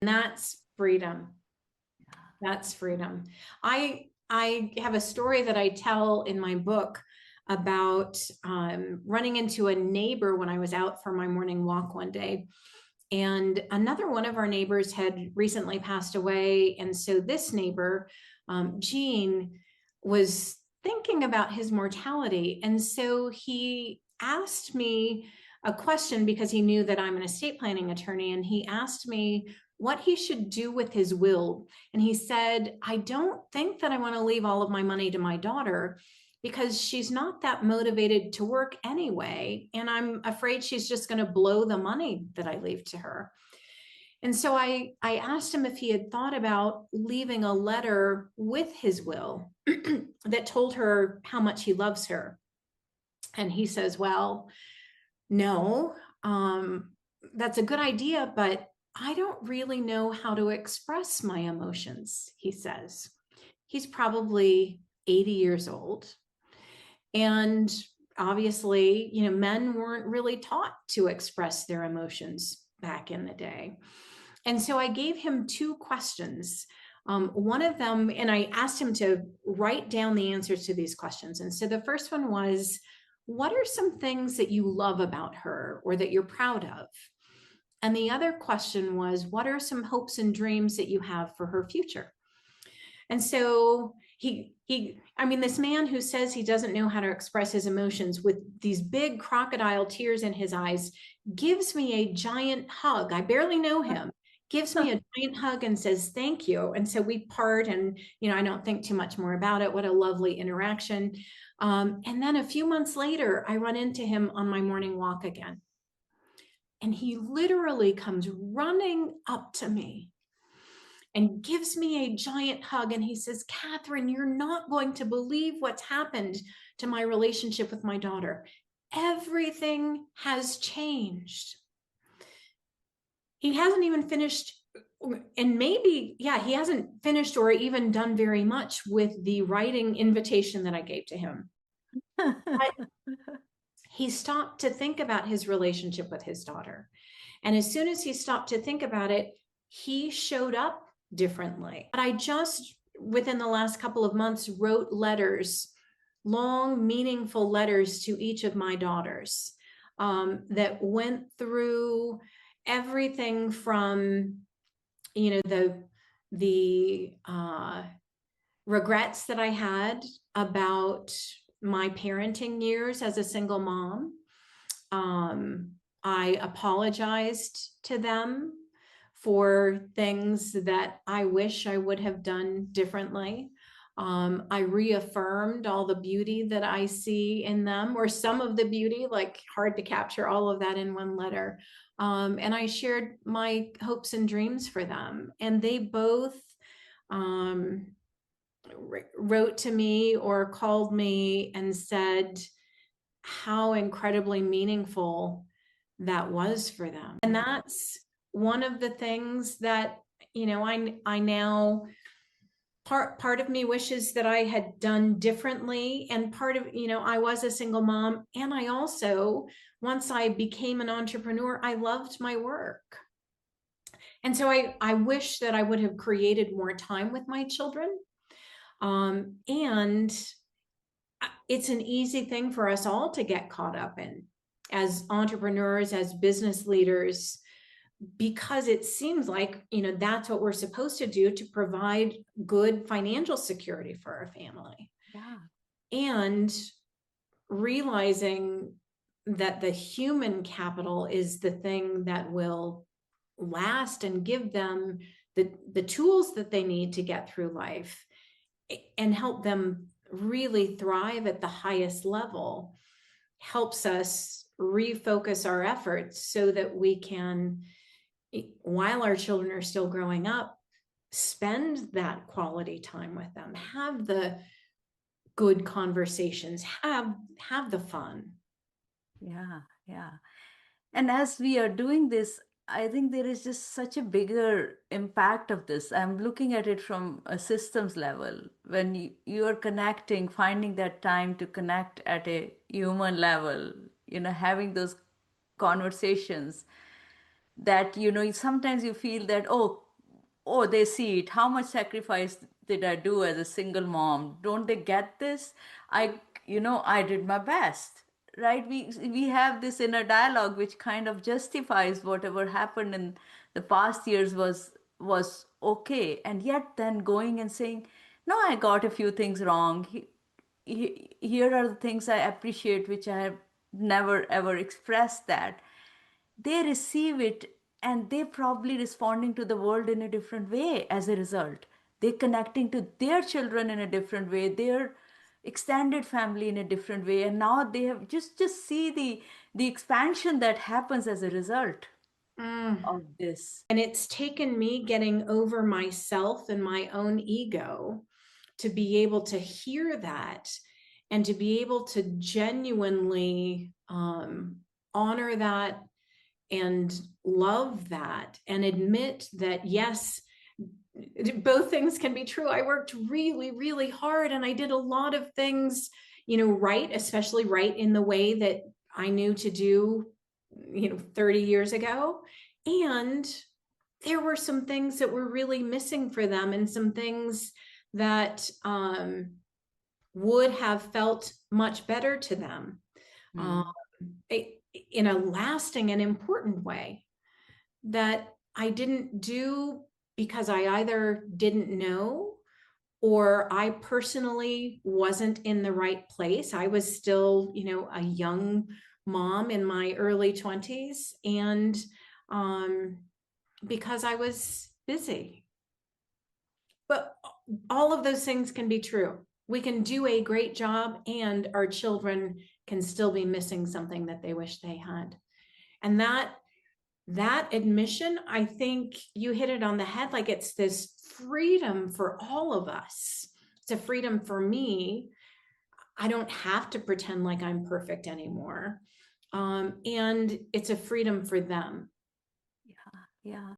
And that's freedom. That's freedom. I have a story that I tell in my book about running into a neighbor when I was out for my morning walk one day. And another one of our neighbors had recently passed away. And so this neighbor, Gene, was thinking about his mortality. And so he asked me a question because he knew that I'm an estate planning attorney. And he asked me what he should do with his will. And he said, I don't think that I want to leave all of my money to my daughter because she's not that motivated to work anyway. And I'm afraid she's just going to blow the money that I leave to her. And so I asked him if he had thought about leaving a letter with his will that told her how much he loves her. And he says, well, no, that's a good idea, but I don't really know how to express my emotions, he says. He's probably 80 years old. And obviously, men weren't really taught to express their emotions back in the day. And so I gave him two questions. One of them, and I asked him to write down the answers to these questions. And so the first one was, what are some things that you love about her or that you're proud of? And the other question was, what are some hopes and dreams that you have for her future? And so this man who says he doesn't know how to express his emotions with these big crocodile tears in his eyes gives me a giant hug. I barely know him, gives me a giant hug and says, thank you. And so we part and, I don't think too much more about it. What a lovely interaction. And then a few months later, I run into him on my morning walk again. And he literally comes running up to me and gives me a giant hug. And he says, Catherine, you're not going to believe what's happened to my relationship with my daughter. Everything has changed. He hasn't even finished, and maybe, he hasn't finished or even done very much with the writing invitation that I gave to him. But he stopped to think about his relationship with his daughter. And as soon as he stopped to think about it, he showed up differently. But I just, within the last couple of months, wrote letters, long, meaningful letters to each of my daughters that went through everything from, the regrets that I had about my parenting years as a single mom. I apologized to them for things that I wish I would have done differently. I reaffirmed all the beauty that I see in them, or some of the beauty, like hard to capture all of that in one letter. And I shared my hopes and dreams for them. And they both wrote to me or called me and said how incredibly meaningful that was for them. And that's one of the things that, I now, part of me wishes that I had done differently. And part of, I was a single mom. And I also, once I became an entrepreneur, I loved my work. And so I wish that I would have created more time with my children. And it's an easy thing for us all to get caught up in as entrepreneurs, as business leaders, because it seems like, that's what we're supposed to do to provide good financial security for our family. Yeah. And realizing that the human capital is the thing that will last and give them the tools that they need to get through life and help them really thrive at the highest level helps us refocus our efforts so that we can, while our children are still growing up, spend that quality time with them, have the good conversations, have the fun. Yeah, yeah. And as we are doing this, I think there is just such a bigger impact of this. I'm looking at it from a systems level. When you are connecting, finding that time to connect at a human level, having those conversations that, sometimes you feel that, oh, oh, they see it. How much sacrifice did I do as a single mom? Don't they get this? I, I did my best, right? We have this inner dialogue which kind of justifies whatever happened in the past years was okay, and yet then going and saying, no, I got a few things wrong. Here are the things I appreciate, which I have never ever expressed that. They receive it, and they probably responding to the world in a different way as a result. They're connecting to their children in a different way, their extended family in a different way, and now they have just see the expansion that happens as a result Mm. of this. And it's taken me getting over myself and my own ego to be able to hear that and to be able to genuinely honor that and love that and admit that, yes, both things can be true. I worked really, really hard and I did a lot of things, right, especially right in the way that I knew to do, 30 years ago. And there were some things that were really missing for them and some things that would have felt much better to them um, Hmm. in a lasting and important way that I didn't do because I either didn't know or I personally wasn't in the right place. I was still, a young mom in my early 20s, and um, because I was busy. But all of those things can be true. We can do a great job, and our children can still be missing something that they wish they had. And that admission, I think you hit it on the head. Like, it's this freedom for all of us. It's a freedom for me. I don't have to pretend like I'm perfect anymore. And it's a freedom for them. Yeah, yeah.